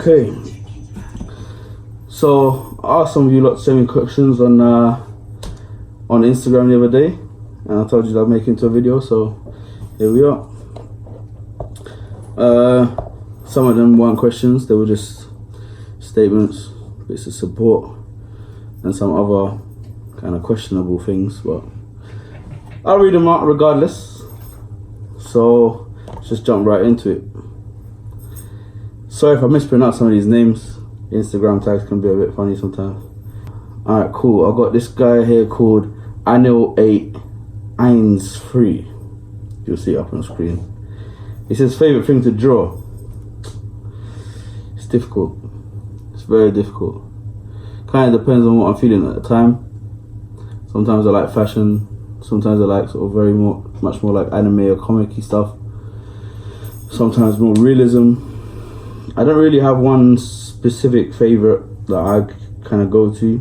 Okay, so I asked some of you lot to send me questions on Instagram the other day, and I told you that I'd make it into a video, so here we are. Some of them weren't questions, they were just statements, bits of support, and some other kind of questionable things, but I'll read them out regardless. So let's just jump right into it. Sorry if I mispronounce some of these names. Instagram tags can be a bit funny sometimes. Alright, cool. I got this guy here called Anil8Eins3. You'll see it up on the screen. He says favourite thing to draw. It's difficult. It's very difficult. Kind of depends on what I'm feeling at the time. Sometimes I like fashion. Sometimes I like sort of much more like anime or comic-y stuff. Sometimes more realism. I don't really have one specific favourite that I kind of go to.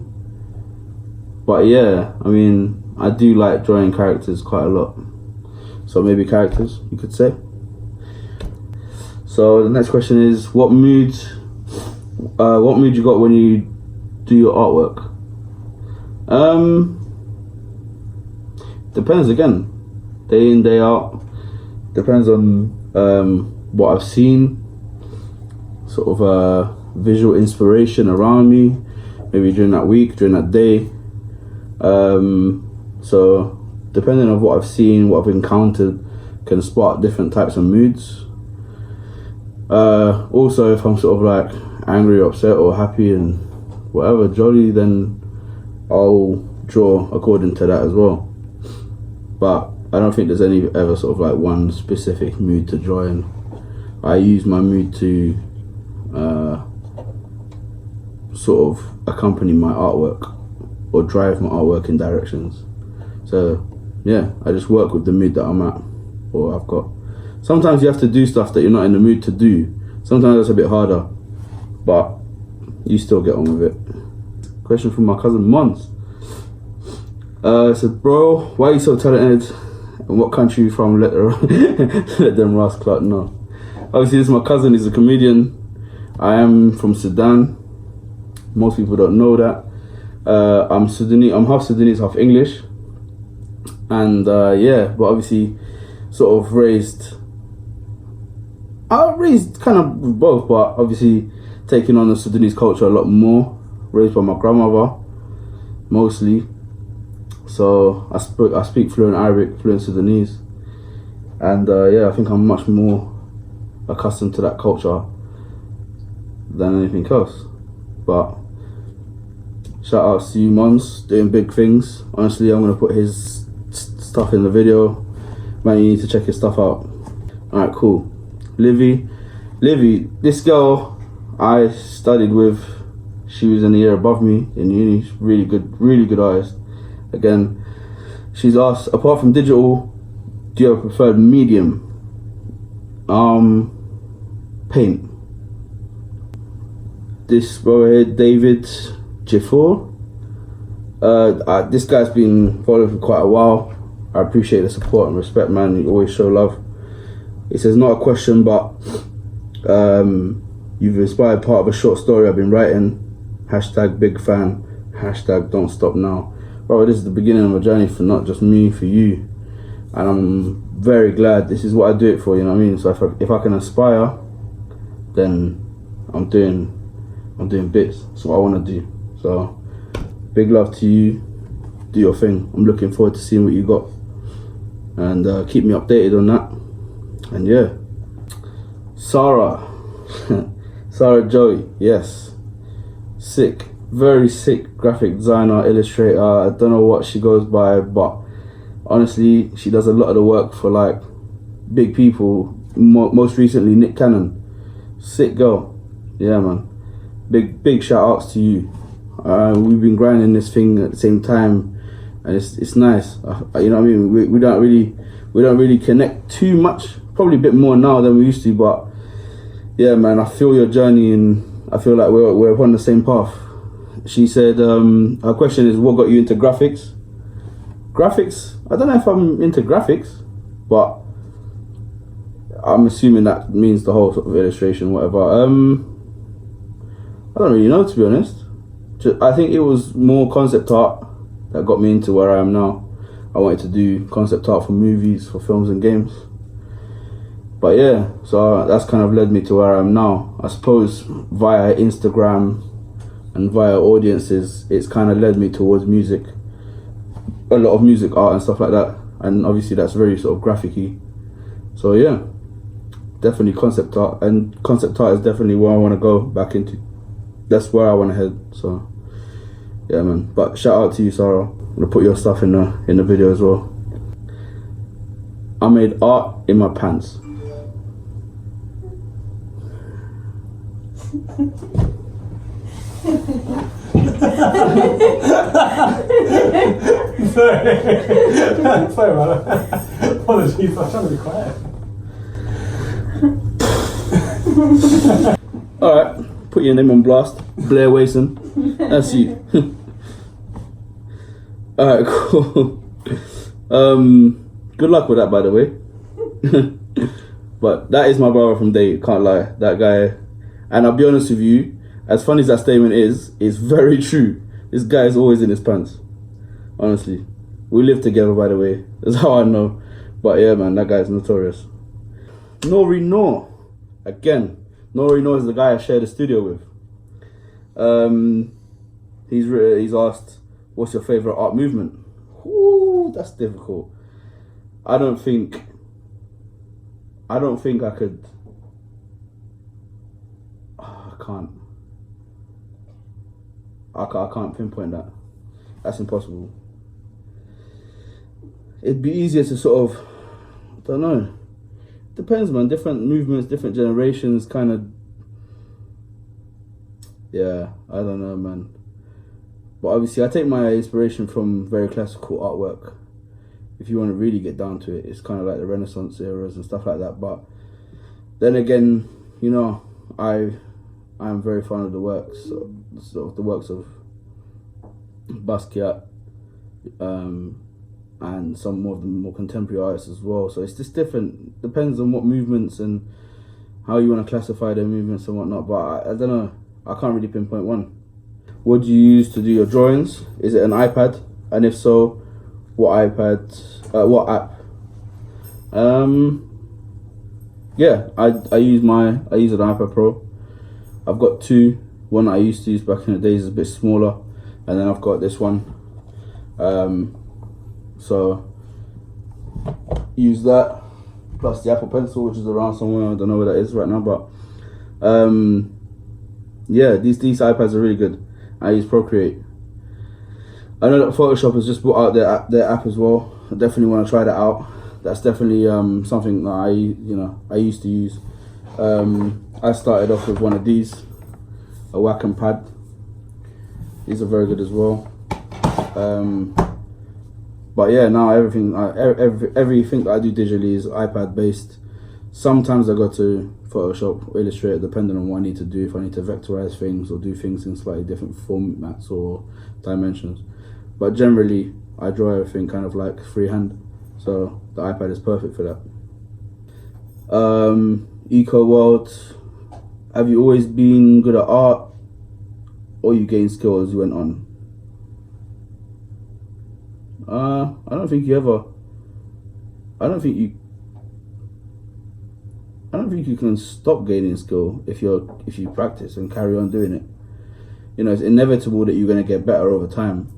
But yeah, I mean, I do like drawing characters quite a lot. So maybe characters, you could say. So the next question is, what mood you got when you do your artwork? Depends again, day in, day out. Depends on what I've seen, sort of visual inspiration around me, maybe during that week, during that day. So depending on what I've seen, what I've encountered, can spark different types of moods. Also, if I'm sort of like angry, upset, or happy and whatever, jolly, then I'll draw according to that as well. But I don't think there's any ever sort of like one specific mood to draw in. I use my mood to sort of accompany my artwork or drive my artwork in directions. So yeah, I just work with the mood that I'm at or I've got. Sometimes you have to do stuff that you're not in the mood to do. Sometimes that's a bit harder, but you still get on with it. Question from my cousin Mons. It said, bro, why are you so talented? And what country you from? Let them Ross Clark know. Obviously, this is my cousin. He's a comedian. I am from Sudan. Most people don't know that. I'm Sudanese. I'm half Sudanese, half English. And yeah, but obviously, sort of raised kind of both, but obviously taking on the Sudanese culture a lot more. Raised by my grandmother, mostly. So I speak fluent Arabic, fluent Sudanese, and yeah, I think I'm much more accustomed to that culture than anything else. But shout out to you, Mons, doing big things. Honestly, I'm gonna put his stuff in the video. Man, you need to check his stuff out. Alright, cool. Livy, this girl I studied with, she was in the year above me in uni. She's really good artist. Again, she's asked, apart from digital, do you have a preferred medium? Paint. This bro here, David Jaffor. This guy's been following for quite a while. I appreciate the support and respect, man. You always show love. It says, not a question, but you've inspired part of a short story I've been writing. Hashtag big fan. Hashtag don't stop now. Bro, this is the beginning of a journey for not just me, for you. And I'm very glad this is what I do it for, you know what I mean? So if I can inspire, then I'm doing bits. That's what I want to do. So big love to you. Do your thing. I'm looking forward to seeing what you got. And keep me updated on that. And yeah. Sarah. Sarah Joey, yes. Sick. Very sick graphic designer, illustrator. I don't know what she goes by, but honestly, she does a lot of the work for like big people. Most recently, Nick Cannon. Sick girl. Yeah, man. Big shout outs to you. We've been grinding this thing at the same time, and it's nice. You know what I mean? We don't really connect too much. Probably a bit more now than we used to, but yeah, man. I feel your journey, and I feel like we're on the same path. She said, her question is, what got you into graphics? Graphics? I don't know if I'm into graphics, but I'm assuming that means the whole sort of illustration, whatever. I don't really know, to be honest. I think it was more concept art that got me into where I am now. I wanted to do concept art for movies, for films and games. But yeah, so that's kind of led me to where I am now. I suppose via Instagram and via audiences, it's kind of led me towards music. A lot of music art and stuff like that. And obviously that's very sort of graphic-y. So yeah, definitely concept art. And concept art is definitely where I want to go back into. That's where I want to head. So yeah, man. But shout out to you, Sarah. I'm gonna put your stuff in the video as well. I made art in my pants. Sorry about that. Apologies, I'm trying to be quiet. Alright, put your name on blast. Blair Wason. That's you. Alright, cool. Good luck with that, by the way. But that is my brother from Date, can't lie. That guy. And I'll be honest with you, as funny as that statement is, it's very true. This guy is always in his pants. Honestly. We live together, by the way. That's how I know. But yeah, man, that guy is notorious. Nori Noor. Again, Nori Noor is the guy I share the studio with. He's asked, what's your favourite art movement? Ooh, that's difficult. I don't think I could. I can't pinpoint that. That's impossible. It'd be easier to sort of, I don't know. Depends, man. Different movements, different generations, kind of. Yeah, I don't know, man. But obviously, I take my inspiration from very classical artwork. If you want to really get down to it, it's kind of like the Renaissance eras and stuff like that. But then again, you know, I am very fond of the works, sort of the works of Basquiat, and some more of the more contemporary artists as well. So it's just different. Depends on what movements and how you want to classify their movements and whatnot. But I don't know. I can't really pinpoint one. What do you use to do your drawings? Is it an iPad? And if so, what iPad? What app? Yeah, I use an iPad Pro. I've got two. One I used to use back in the days is a bit smaller, and then I've got this one. So use that plus the Apple Pencil, which is around somewhere. I don't know where that is right now, but yeah, these iPads are really good. I use Procreate. I know that Photoshop has just brought out their app as well. I definitely want to try that out. That's definitely something that I used to use. I started off with one of these, a Wacom pad. These are very good as well. But yeah, now everything that I do digitally is iPad based. Sometimes I go to Photoshop, Illustrator, depending on what I need to do. If I need to vectorize things or do things in slightly different formats or dimensions. But generally, I draw everything kind of like freehand. So the iPad is perfect for that. Eco World. Have you always been good at art, or you gained skill as you went on? I don't think you can stop gaining skill if you practice and carry on doing it. You know, it's inevitable that you're going to get better over time.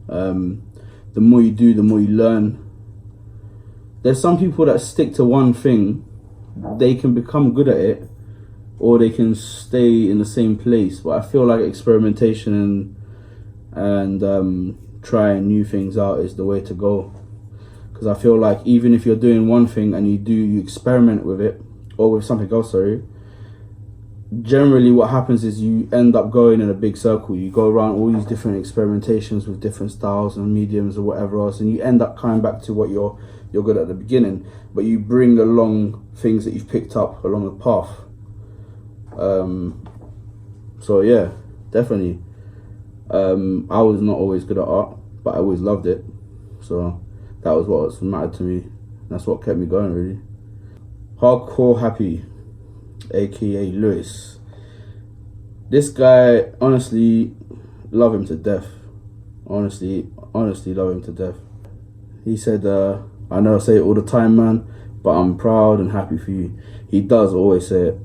The more you do, the more you learn. There's some people that stick to one thing, they can become good at it, or they can stay in the same place. But I feel like experimentation and trying new things out is the way to go. Because I feel like even if you're doing one thing and you experiment with it, or with something else, generally what happens is you end up going in a big circle. You go around all these different experimentations with different styles and mediums or whatever else, and you end up coming back to what you're good at the beginning, but you bring along things that you've picked up along the path. So yeah, definitely. I was not always good at art, but I always loved it. So that was what mattered to me. That's what kept me going, really. Hardcore Happy, aka Lewis. This guy, honestly, love him to death. Honestly, love him to death. He said, I know I say it all the time, man, but I'm proud and happy for you. He does always say it.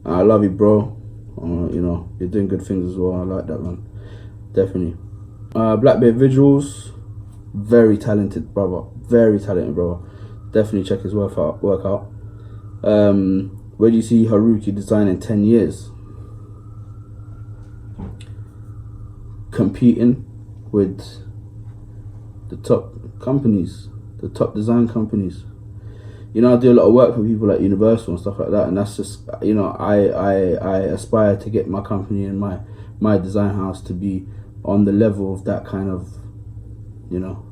I love you, bro. You know, you're doing good things as well. I like that, man. Definitely. Blackbeard Visuals, very talented brother. Very talented brother. Definitely check his work out. Where do you see Haruki design in 10 years? Competing with the top companies, the top design companies. You know, I do a lot of work for people like Universal and stuff like that, and that's just, you know, I aspire to get my company and my design house to be on the level of that kind of, you know,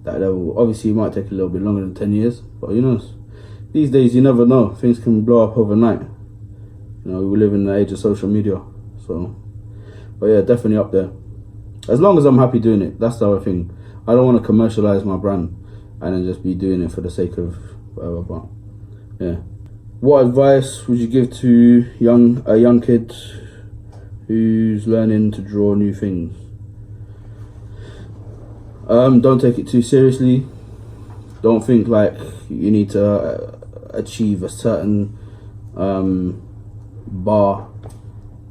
that level. Obviously, it might take a little bit longer than 10 years, but you know, these days you never know. Things can blow up overnight. You know, we live in the age of social media, so. But yeah, definitely up there. As long as I'm happy doing it, that's the other thing. I don't want to commercialize my brand and then just be doing it for the sake of whatever. But yeah, what advice would you give to a young kid who's learning to draw new things? Don't take it too seriously. Don't think like you need to achieve a certain bar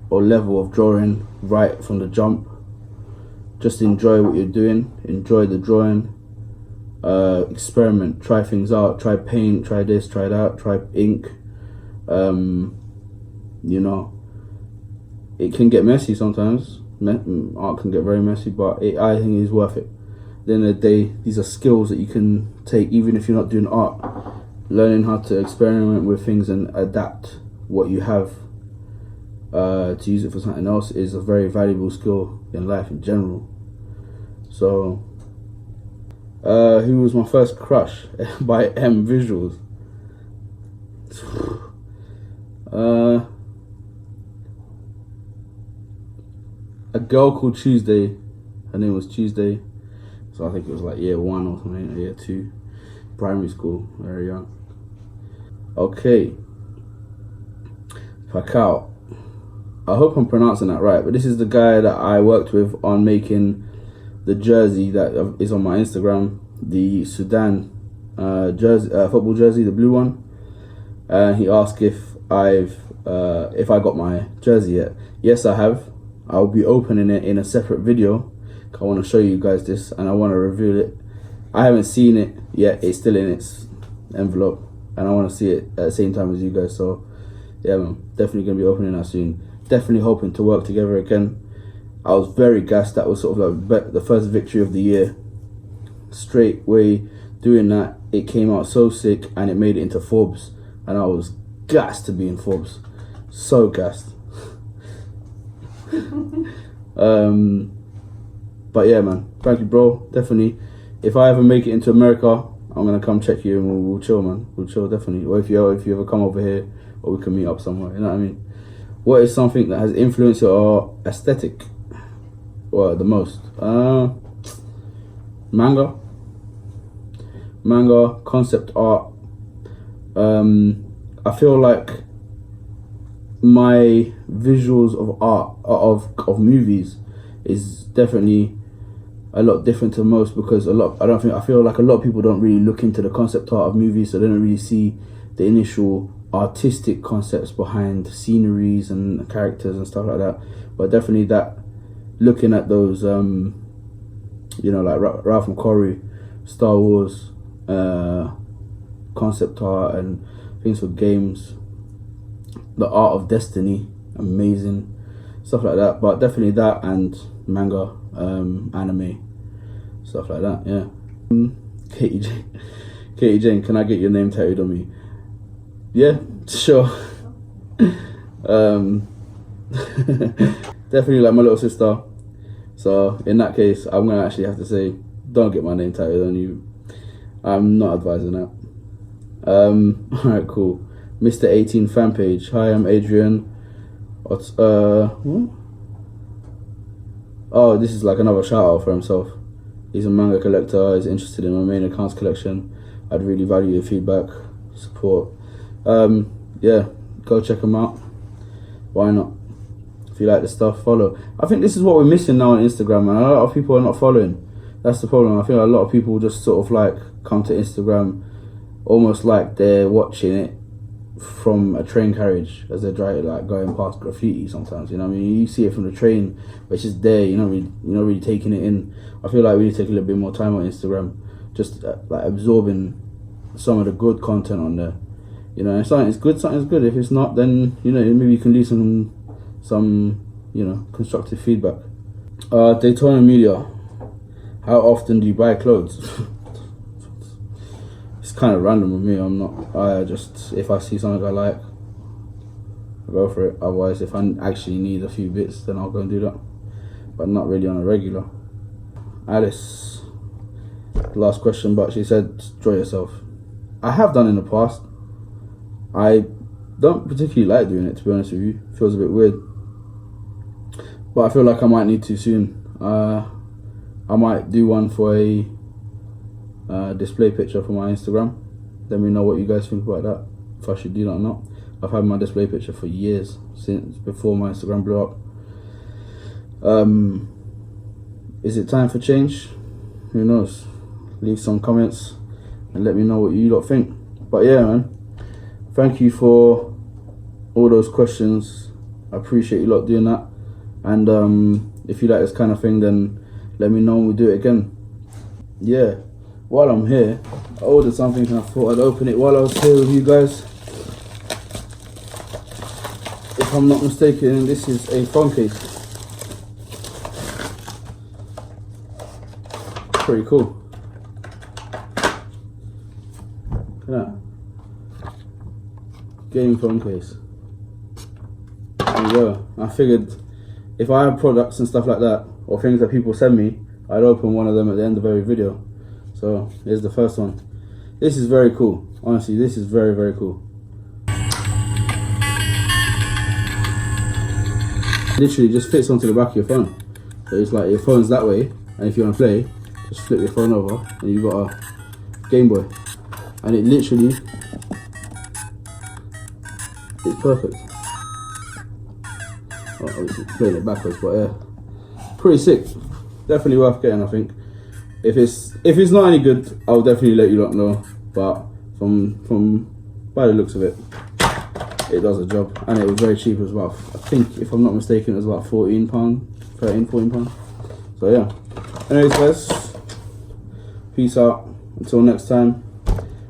or level of drawing right from the jump. Just enjoy what you're doing. Enjoy the drawing. Experiment. Try things out. Try paint. Try this. Try that. Try ink. You know, it can get messy sometimes. Art can get very messy, but I think it's worth it. At the end of the day, these are skills that you can take even if you're not doing art. Learning how to experiment with things and adapt what you have to use it for something else is a very valuable skill in life in general. So, who was my first crush by M Visuals? A girl called Tuesday. Her name was Tuesday. So I think it was like year 1 or something, or year 2, primary school, very young. Okay, Pacquiao. I hope I'm pronouncing that right, but this is the guy that I worked with on making the jersey that is on my Instagram, the Sudan jersey, football jersey, the blue one. He asked if I got my jersey yet. Yes, I have. I'll be opening it in a separate video. I want to show you guys this and I want to reveal it. I haven't seen it yet. It's still in its envelope and I want to see it at the same time as you guys. So yeah, man, definitely gonna be opening that soon. Definitely hoping to work together again. I was very gassed. That was sort of like the first victory of the year. Straight way doing that, it came out so sick and it made it into Forbes, and I was gassed to be in Forbes. So gassed. But yeah, man, thank you, bro. Definitely, if I ever make it into America, I'm gonna come check you and we'll chill, man. We'll chill, definitely. Or if you ever come over here, or we can meet up somewhere. You know what I mean? What is something that has influenced your aesthetic? Well, the most? Manga, concept art. I feel like my visuals of art of movies is definitely a lot different to most, because I feel like a lot of people don't really look into the concept art of movies, so they don't really see the initial artistic concepts behind sceneries and characters and stuff like that. But definitely that, looking at those you know, like Ralph McQuarrie, Star Wars concept art and things for games, the Art of Destiny, amazing stuff like that. But definitely that and manga, anime, stuff like that. Yeah. Katie Jane, can I get your name tattooed on me? Yeah, sure. Definitely like my little sister. So in that case, I'm gonna actually have to say, don't get my name tattooed on you. I'm not advising that. Alright, cool. Mr. 18 fan page. Hi, I'm Adrian. What? Oh, this is like another shout out for himself. He's a manga collector. He's interested in my main accounts collection. I'd really value your feedback, support. Yeah, go check him out. Why not? you like the stuff, follow. I think this is what we're missing now on Instagram, and a lot of people are not following. That's the problem. I think a lot of people just sort of like come to Instagram almost like they're watching it from a train carriage as they're driving, like going past graffiti sometimes. You know what I mean? You see it from the train, but it's just there. You're not really taking it in. I feel like we need to take a little bit more time on Instagram, just like absorbing some of the good content on there. You know, if something's good, something's good. If it's not, then you know, maybe you can leave some you know, constructive feedback. Daytona Media. How often do you buy clothes? It's kind of random with me. I just, if I see something I like, I go for it. Otherwise, if I actually need a few bits, then I'll go and do that. But not really on a regular. Alice, last question, but she said, enjoy yourself. I have done in the past. I don't particularly like doing it, to be honest with you. It feels a bit weird. But I feel like I might need to soon. I might do one for a display picture for my Instagram. Let me know what you guys think about that, if I should do that or not. I've had my display picture for years, since before my Instagram blew up. Is it time for change? Who knows? Leave some comments and let me know what you lot think. But yeah, man, thank you for all those questions. I appreciate you lot doing that. And if you like this kind of thing, then let me know and we'll do it again. Yeah, while I'm here, I ordered something and I thought I'd open it while I was here with you guys. If I'm not mistaken, this is a phone case. Pretty cool. Look at that. Game phone case. There you go. I figured if I have products and stuff like that, or things that people send me, I'd open one of them at the end of every video. So here's the first one. This is very cool. Honestly, this is very, very cool. Literally just fits onto the back of your phone. So it's like your phone's that way, and if you want to play, just flip your phone over and you've got a Game Boy. And it literally is perfect. Oh, obviously playing it backwards, but yeah. Pretty sick. Definitely worth getting, I think. If it's not any good, I'll definitely let you lot know. But from by the looks of it, it does a job. And it was very cheap as well. I think, if I'm not mistaken, it was about £14, £14. So yeah. Anyways guys, peace out. Until next time.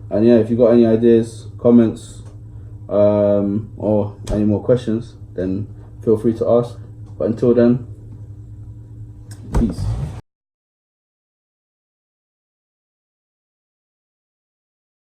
And yeah, if you got any ideas, comments, or any more questions, then feel free to ask. But until then, peace.